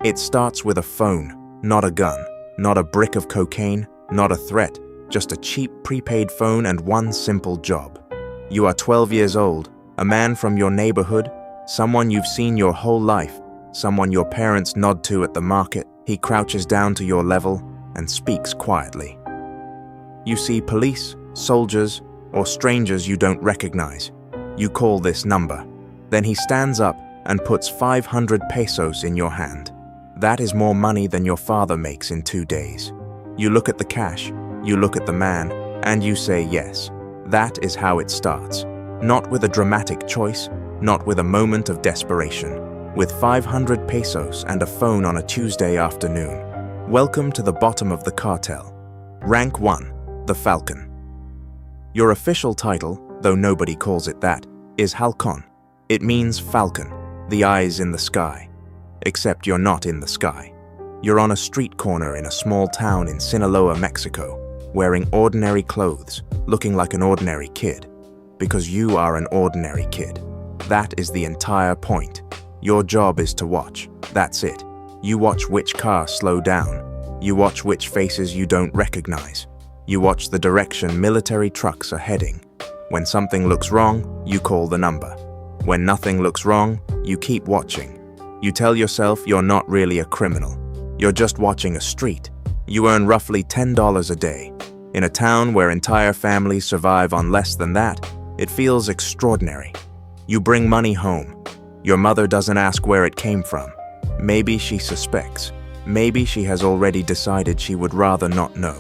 It starts with a phone, not a gun, not a brick of cocaine, not a threat, just a cheap prepaid phone and one simple job. You are 12 years old, a man from your neighborhood, someone you've seen your whole life, someone your parents nod to at the market. He crouches down to your level and speaks quietly. You see police, soldiers, or strangers you don't recognize. You call this number. Then he stands up and puts 500 pesos in your hand. That is more money than your father makes in 2 days. You look at the cash, you look at the man, and you say yes. That is how it starts. Not with a dramatic choice, not with a moment of desperation. With 500 pesos and a phone on a Tuesday afternoon. Welcome to the bottom of the cartel. Rank 1, the Falcon. Your official title, though nobody calls it that, is Halcón. It means falcon, the eyes in the sky. Except you're not in the sky. You're on a street corner in a small town in Sinaloa, Mexico, wearing ordinary clothes, looking like an ordinary kid. Because you are an ordinary kid. That is the entire point. Your job is to watch. That's it. You watch which cars slow down. You watch which faces you don't recognize. You watch the direction military trucks are heading. When something looks wrong, you call the number. When nothing looks wrong, you keep watching. You tell yourself you're not really a criminal. You're just watching a street. You earn roughly $10 a day. In a town where entire families survive on less than that, it feels extraordinary. You bring money home. Your mother doesn't ask where it came from. Maybe she suspects. Maybe she has already decided she would rather not know.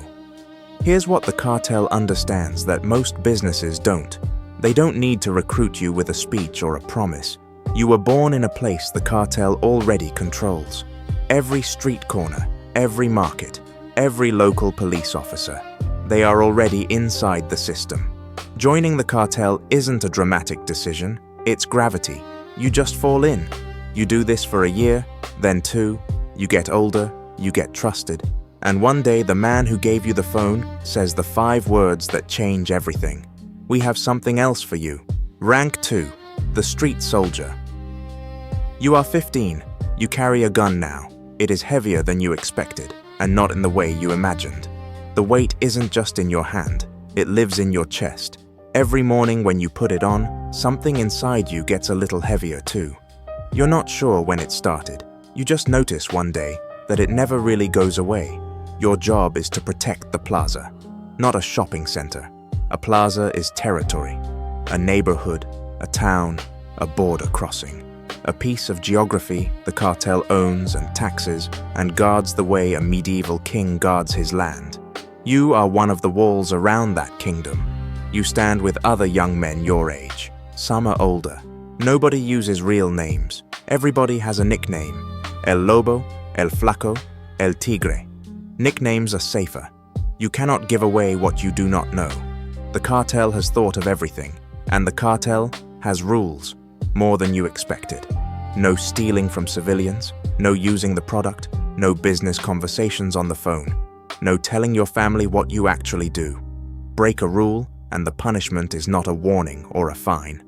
Here's what the cartel understands that most businesses don't. They don't need to recruit you with a speech or a promise. You were born in a place the cartel already controls. Every street corner, every market, every local police officer. They are already inside the system. Joining the cartel isn't a dramatic decision, it's gravity. You just fall in. You do this for a year, then 2, you get older, you get trusted, and one day the man who gave you the phone says the 5 words that change everything. We have something else for you. Rank 2, the street soldier. You are 15, you carry a gun now. It is heavier than you expected, and not in the way you imagined. The weight isn't just in your hand, it lives in your chest. Every morning when you put it on, something inside you gets a little heavier too. You're not sure when it started. You just notice one day that it never really goes away. Your job is to protect the plaza, not a shopping center. A plaza is territory, a neighborhood, a town, a border crossing. A piece of geography the cartel owns and taxes and guards the way a medieval king guards his land. You are one of the walls around that kingdom. You stand with other young men your age. Some are older. Nobody uses real names. Everybody has a nickname. El Lobo, El Flaco, El Tigre. Nicknames are safer. You cannot give away what you do not know. The cartel has thought of everything, and the cartel has rules, more than you expected. No stealing from civilians, no using the product, no business conversations on the phone, no telling your family what you actually do. Break a rule, and the punishment is not a warning or a fine.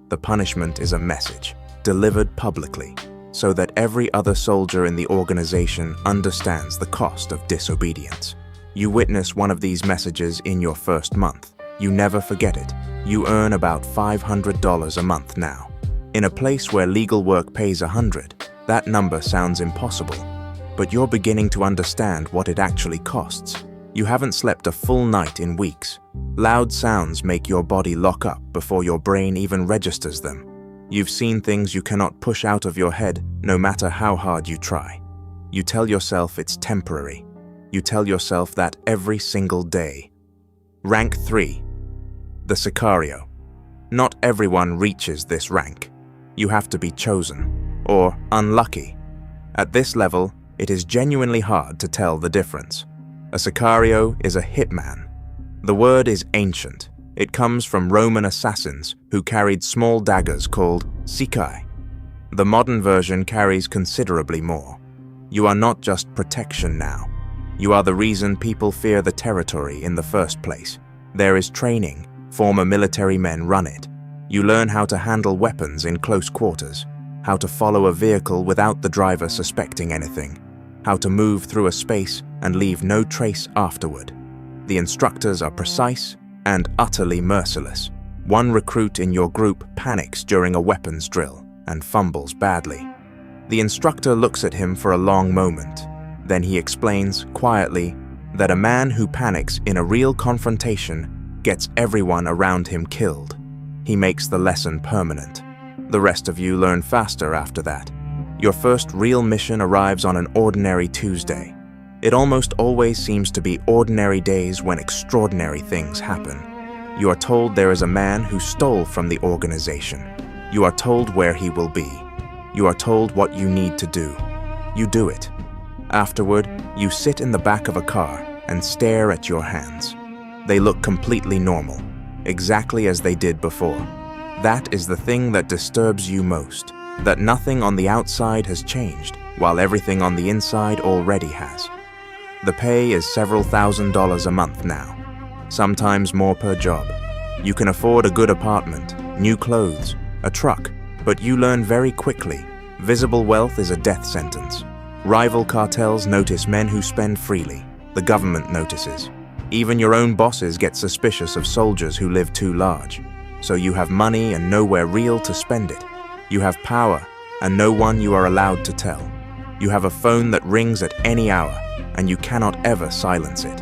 The punishment is a message, delivered publicly, so that every other soldier in the organization understands the cost of disobedience. You witness one of these messages in your first month. You never forget it. You earn about $500 a month now. In a place where legal work pays $100, that number sounds impossible. But you're beginning to understand what it actually costs. You haven't slept a full night in weeks. Loud sounds make your body lock up before your brain even registers them. You've seen things you cannot push out of your head no matter how hard you try. You tell yourself it's temporary. You tell yourself that every single day. Rank 3. The Sicario. Not everyone reaches this rank. You have to be chosen, or unlucky. At this level, it is genuinely hard to tell the difference. A Sicario is a hitman. The word is ancient. It comes from Roman assassins who carried small daggers called Sicario. The modern version carries considerably more. You are not just protection now. You are the reason people fear the territory in the first place. There is training. Former military men run it. You learn how to handle weapons in close quarters, how to follow a vehicle without the driver suspecting anything, how to move through a space and leave no trace afterward. The instructors are precise and utterly merciless. One recruit in your group panics during a weapons drill and fumbles badly. The instructor looks at him for a long moment. Then he explains quietly that a man who panics in a real confrontation gets everyone around him killed. He makes the lesson permanent. The rest of you learn faster after that. Your first real mission arrives on an ordinary Tuesday. It almost always seems to be ordinary days when extraordinary things happen. You are told there is a man who stole from the organization. You are told where he will be. You are told what you need to do. You do it. Afterward, you sit in the back of a car and stare at your hands. They look completely normal, exactly as they did before. That is the thing that disturbs you most, that nothing on the outside has changed, while everything on the inside already has. The pay is several $1,000s a month now, sometimes more per job. You can afford a good apartment, new clothes, a truck, but you learn very quickly, visible wealth is a death sentence. Rival cartels notice men who spend freely. The government notices. Even your own bosses get suspicious of soldiers who live too large. So you have money and nowhere real to spend it. You have power and no one you are allowed to tell. You have a phone that rings at any hour and you cannot ever silence it.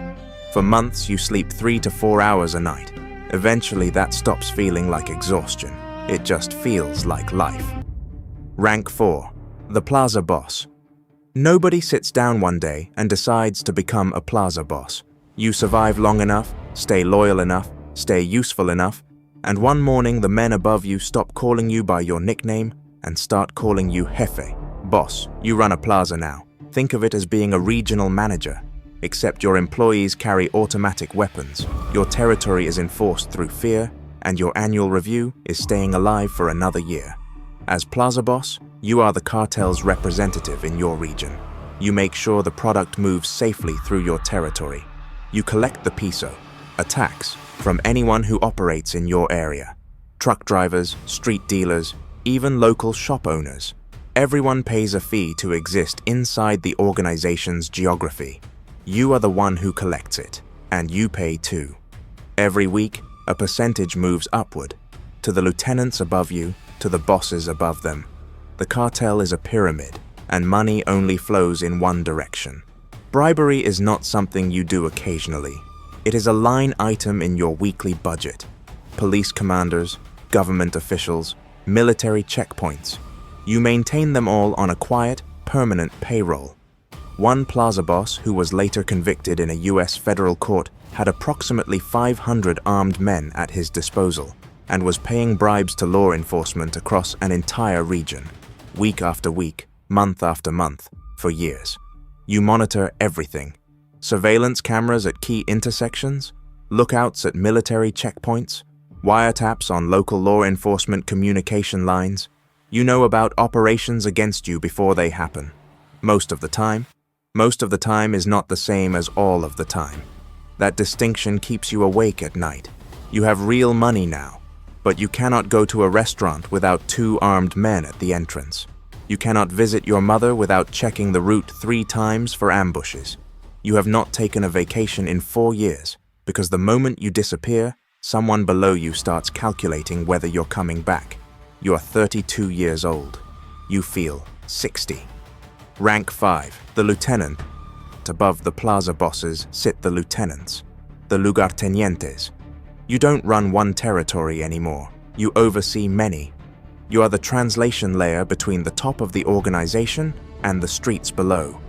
For months you sleep 3 to 4 hours a night. Eventually that stops feeling like exhaustion. It just feels like life. Rank 4. The Plaza Boss. Nobody sits down one day and decides to become a Plaza Boss. You survive long enough, stay loyal enough, stay useful enough, and one morning the men above you stop calling you by your nickname and start calling you Jefe. Boss, you run a plaza now. Think of it as being a regional manager, except your employees carry automatic weapons, your territory is enforced through fear, and your annual review is staying alive for another year. As Plaza Boss, you are the cartel's representative in your region. You make sure the product moves safely through your territory. You collect the piso, a tax, from anyone who operates in your area. Truck drivers, street dealers, even local shop owners. Everyone pays a fee to exist inside the organization's geography. You are the one who collects it, and you pay too. Every week, a percentage moves upward, to the lieutenants above you, to the bosses above them. The cartel is a pyramid, and money only flows in one direction. Bribery is not something you do occasionally. It is a line item in your weekly budget. Police commanders, government officials, military checkpoints. You maintain them all on a quiet, permanent payroll. One Plaza Boss, who was later convicted in a US federal court, had approximately 500 armed men at his disposal and was paying bribes to law enforcement across an entire region, week after week, month after month, for years. You monitor everything. Surveillance cameras at key intersections, lookouts at military checkpoints, wiretaps on local law enforcement communication lines. You know about operations against you before they happen. Most of the time. Most of the time is not the same as all of the time. That distinction keeps you awake at night. You have real money now, but you cannot go to a restaurant without 2 armed men at the entrance. You cannot visit your mother without checking the route 3 times for ambushes. You have not taken a vacation in 4 years, because the moment you disappear, someone below you starts calculating whether you're coming back. You are 32 years old. You feel 60. Rank 5, the lieutenant. Above the plaza bosses sit the lieutenants, the lugartenientes. You don't run one territory anymore. You oversee many. You are the translation layer between the top of the organization and the streets below,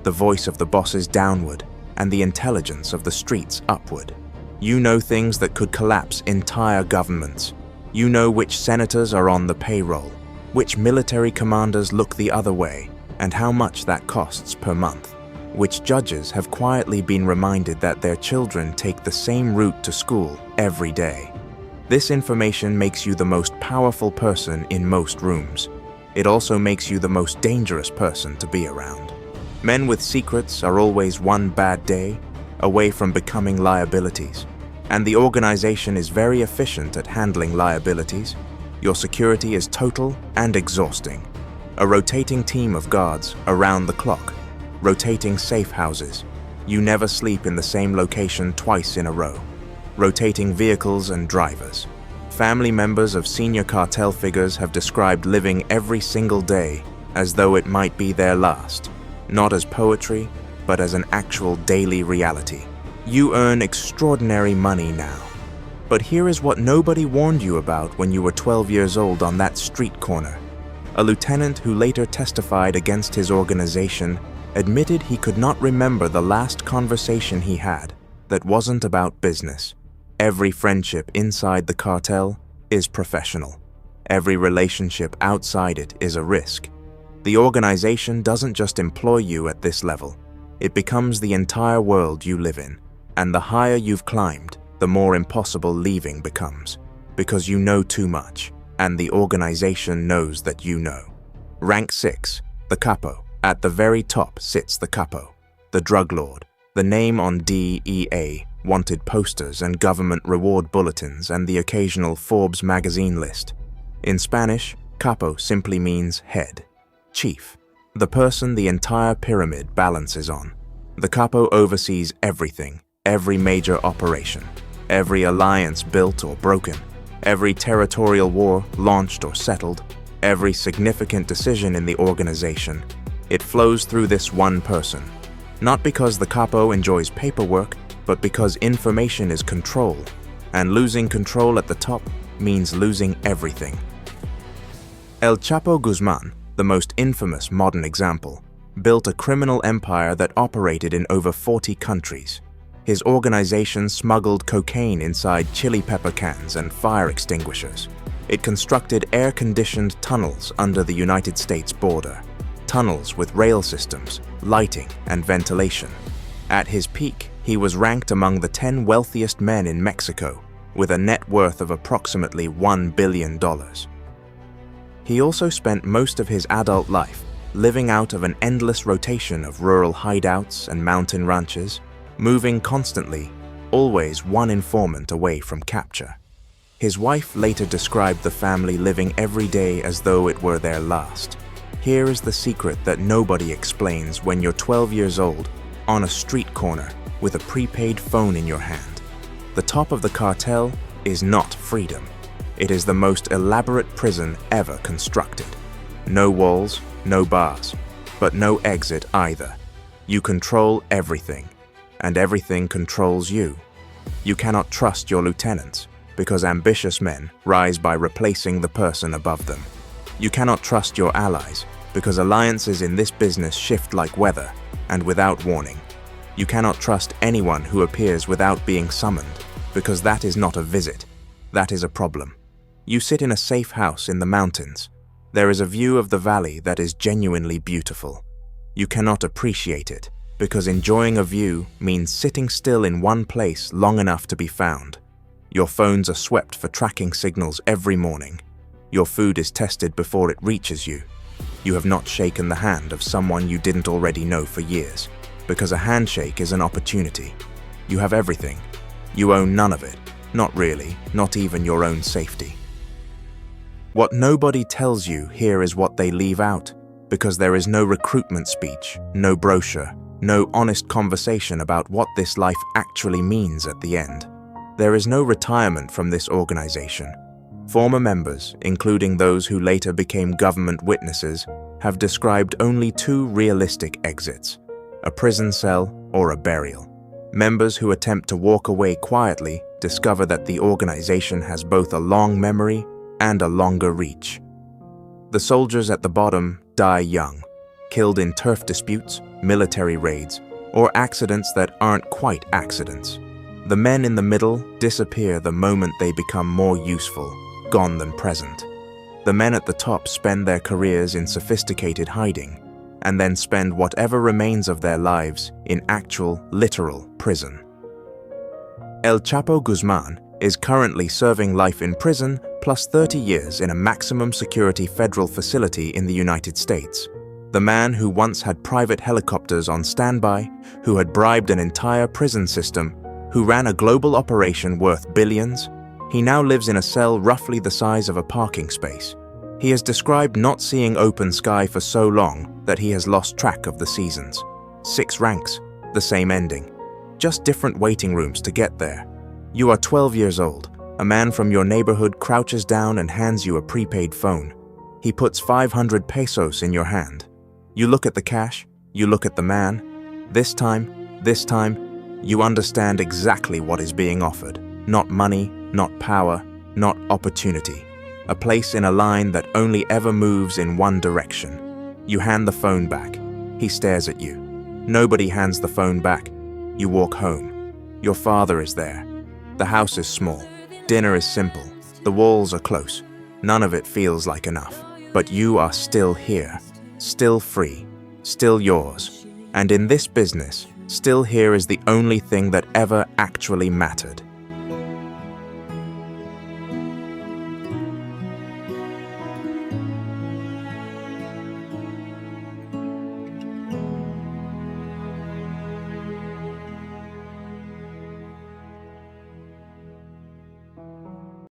the voice of the bosses downward and the intelligence of the streets upward. You know things that could collapse entire governments. You know which senators are on the payroll, which military commanders look the other way, and how much that costs per month. Which judges have quietly been reminded that their children take the same route to school every day. This information makes you the most powerful person in most rooms. It also makes you the most dangerous person to be around. Men with secrets are always one bad day away from becoming liabilities, and the organization is very efficient at handling liabilities. Your security is total and exhausting. A rotating team of guards around the clock. Rotating safe houses. You never sleep in the same location twice in a row. Rotating vehicles and drivers. Family members of senior cartel figures have described living every single day as though it might be their last, not as poetry, but as an actual daily reality. You earn extraordinary money now. But here is what nobody warned you about when you were 12 years old on that street corner. A lieutenant who later testified against his organization admitted he could not remember the last conversation he had that wasn't about business. Every friendship inside the cartel is professional. Every relationship outside it is a risk. The organization doesn't just employ you at this level. It becomes the entire world you live in. And the higher you've climbed, the more impossible leaving becomes, because you know too much, and the organization knows that you know. Rank 6, the Capo. At the very top sits the Capo, the drug lord, the name on DEA wanted posters and government reward bulletins and the occasional Forbes magazine list. In Spanish, Capo simply means head, chief, the person the entire pyramid balances on. The Capo oversees everything, every major operation, every alliance built or broken, every territorial war launched or settled, every significant decision in the organization. It flows through this one person, not because the Capo enjoys paperwork, but because information is control, and losing control at the top means losing everything. El Chapo Guzman, the most infamous modern example, built a criminal empire that operated in over 40 countries. His organization smuggled cocaine inside chili pepper cans and fire extinguishers. It constructed air-conditioned tunnels under the United States border, tunnels with rail systems, lighting, and ventilation. At his peak, he was ranked among the 10 wealthiest men in Mexico, with a net worth of approximately $1 billion. He also spent most of his adult life living out of an endless rotation of rural hideouts and mountain ranches, moving constantly, always one informant away from capture. His wife later described the family living every day as though it were their last. Here is the secret that nobody explains when you're 12 years old, on a street corner, with a prepaid phone in your hand. The top of the cartel is not freedom. It is the most elaborate prison ever constructed. No walls, no bars, but no exit either. You control everything, and everything controls you. You cannot trust your lieutenants, because ambitious men rise by replacing the person above them. You cannot trust your allies, because alliances in this business shift like weather, and without warning. You cannot trust anyone who appears without being summoned, because that is not a visit, that is a problem. You sit in a safe house in the mountains. There is a view of the valley that is genuinely beautiful. You cannot appreciate it, because enjoying a view means sitting still in one place long enough to be found. Your phones are swept for tracking signals every morning. Your food is tested before it reaches you. You have not shaken the hand of someone you didn't already know for years, because a handshake is an opportunity. You have everything. You own none of it. Not really, not even your own safety. What nobody tells you here is what they leave out, because there is no recruitment speech, no brochure, no honest conversation about what this life actually means at the end. There is no retirement from this organization. Former members, including those who later became government witnesses, have described only two realistic exits: a prison cell or a burial. Members who attempt to walk away quietly discover that the organization has both a long memory and a longer reach. The soldiers at the bottom die young, killed in turf disputes, military raids, or accidents that aren't quite accidents. The men in the middle disappear the moment they become more useful, gone than present. The men at the top spend their careers in sophisticated hiding, and then spend whatever remains of their lives in actual, literal prison. El Chapo Guzman is currently serving life in prison plus 30 years in a maximum security federal facility in the United States. The man who once had private helicopters on standby, who had bribed an entire prison system, who ran a global operation worth billions, he now lives in a cell roughly the size of a parking space. He has described not seeing open sky for so long that he has lost track of the seasons. 6 ranks, the same ending. Just different waiting rooms to get there. You are 12 years old. A man from your neighborhood crouches down and hands you a prepaid phone. He puts 500 pesos in your hand. You look at the cash, you look at the man. This time, you understand exactly what is being offered. Not money, not power, not opportunity. A place in a line that only ever moves in one direction. You hand the phone back. He stares at you. Nobody hands the phone back. You walk home. Your father is there. The house is small. Dinner is simple. The walls are close. None of it feels like enough. But you are still here. Still free. Still yours. And in this business, still here is the only thing that ever actually mattered.